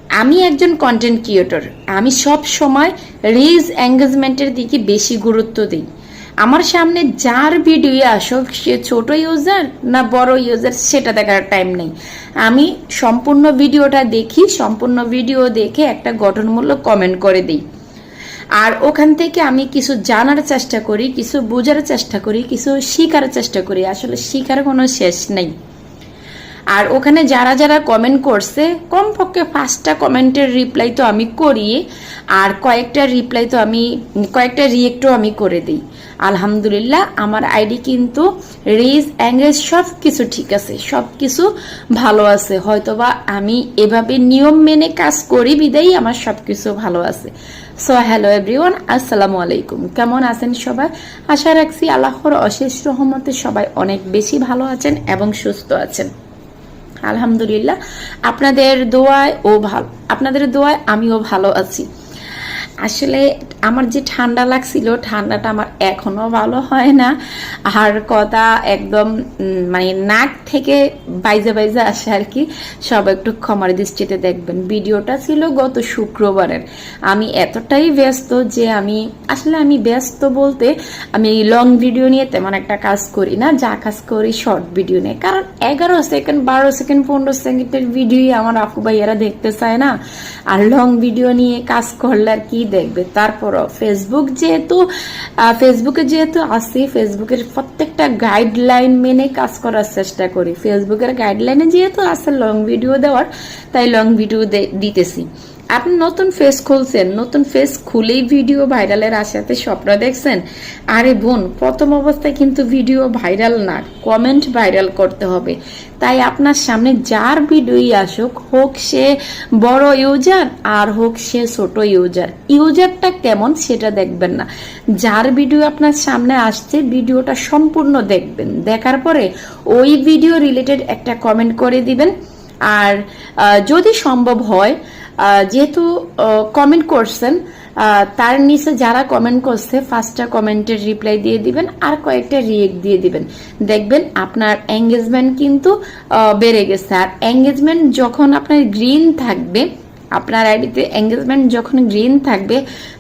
আমি একজন content creator, আমি সব সময় রিচ এঙ্গেজমেন্টের দিকে বেশি গুরুত্ব দিই। আমার সামনে যার ভিডিও আসুক, সে ছোট ইউজার না বড় ইউজার সেটা দেখার টাইম নেই। আমি সম্পূর্ণ ভিডিওটা দেখি, সম্পূর্ণ ভিডিও দেখে একটা গঠনমূলক কমেন্ট করে দিই। আর ওখান থেকে আমি কিছু জানার চেষ্টা করি, কিছু বোঝার চেষ্টা করি, কিছু শেখার চেষ্টা করি। আসলে শেখার কোনো শেষ নেই। আর ওখানে যারা যারা কমেন্ট করছে, কমপক্ষে 5টা কমেন্টের রিপ্লাই তো আমি করি, আর কয়েকটা রিয়েক্টও আমি করে দিই। আলহামদুলিল্লাহ আমার আইডি কিন্তু রিচ এঙ্গেজ সব কিছু ঠিক আছে, সব কিছু ভালো আছে। হয়তোবা আমি এভাবে নিয়ম মেনে কাজ করি বিদায়ী আমার সব কিছু ভালো আছে। সো হ্যালো এভরিওয়ান, আসসালামু আলাইকুম। কেমন আছেন সবাই? আশা রাখছি আল্লাহর অশেষ রহমতে সবাই অনেক বেশি ভালো আছেন এবং সুস্থ আছেন। আলহামদুলিল্লাহ আপনাদের দোয়ায় আমিও ভালো আছি। আসলে আমার যে ঠান্ডা লাগছিল, ঠান্ডাটা আমার এখনো ভালো হয় না। আর কথা একদম মানে নাক থেকে বাইজা বাইজা আসে আর কি। সব একটু ক্ষমার দৃষ্টিতে দেখবেন। ভিডিওটা ছিল গত শুক্রবারের। আমি এতটাই ব্যস্ত যে আমি ব্যস্ত বলতে আমি লং ভিডিও নিয়ে তেমন একটা কাজ করি না, যা কাজ করি শর্ট ভিডিও নিয়ে। কারণ 11 সেকেন্ড 12 সেকেন্ড 15 সেকেন্ডের ভিডিও আমার আপু ভাইয়ারা দেখতে চায় না। আর লং ভিডিও নিয়ে কাজ করলে আর কি দেখবে। তারপরও ফেসবুকে যেহেতু আসি, ফেসবুকের প্রত্যেকটা গাইডলাইন মেনে কাজ করার চেষ্টা করি। ফেসবুকের গাইডলাইনে যেহেতু আছে লং ভিডিও দেওয়ার, তাই লং ভিডিও দিতেছি। আপনি নতুন ফেস খুলছেন, নতুন ফেস খুলেই ভিডিও ভাইরালের আশাতে স্বপ্ন দেখছেন। আরে বোন, প্রথম অবস্থায় কিন্তু ভিডিও ভাইরাল না, কমেন্ট ভাইরাল করতে হবে। তাই আপনার সামনে যার ভিডিওই আসুক, হোক সে বড় ইউজার আর হোক সে ছোট ইউজারটা কেমন সেটা দেখবেন না। যার ভিডিও আপনার সামনে আসছে ভিডিওটা সম্পূর্ণ দেখবেন, দেখার পরে ওই ভিডিও রিলেটেড একটা কমেন্ট করে দিবেন। আর যদি সম্ভব হয়, যেহেতু কমেন্ট করছেন, তার নিচে যারা কমেন্ট করছে 5টা কমেন্টের রিপ্লাই দিয়ে দিবেন আর কয়েকটা রিয়েক্ট দিয়ে দিবেন। দেখবেন আপনার এঙ্গেজমেন্ট কিন্তু বেড়ে গেছে। আর এঙ্গেজমেন্ট যখন আপনার গ্রিন থাকবে, আপনার আইডিতে এঙ্গেজমেন্ট যখন গ্রিন থাকবে,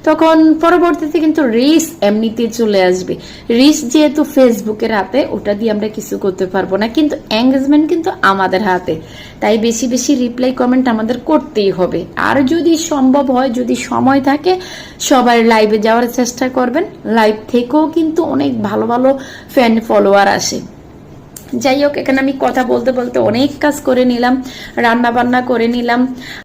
তখন পরবর্তীতে কিন্তু রিচ এমনিতে চলে আসবে। রিচ যেহেতু ফেসবুকের হাতে, ওটা দিয়ে আমরা কিছু করতে পারবো না, কিন্তু এঙ্গেজমেন্ট কিন্তু আমাদের হাতে। তাই বেশি বেশি রিপ্লাই কমেন্ট আমাদের করতেই হবে। আর যদি সম্ভব হয়, যদি সময় থাকে, সবাই লাইভে যাওয়ার চেষ্টা করবেন। লাইভ থেকেও কিন্তু অনেক ভালো ভালো ফ্যান ফলোয়ার আসে। যাই হোক, এখানে আমি কথা বলতে বলতে অনেক কাজ করে নিলাম, রান্না বান্না করে নিলাম।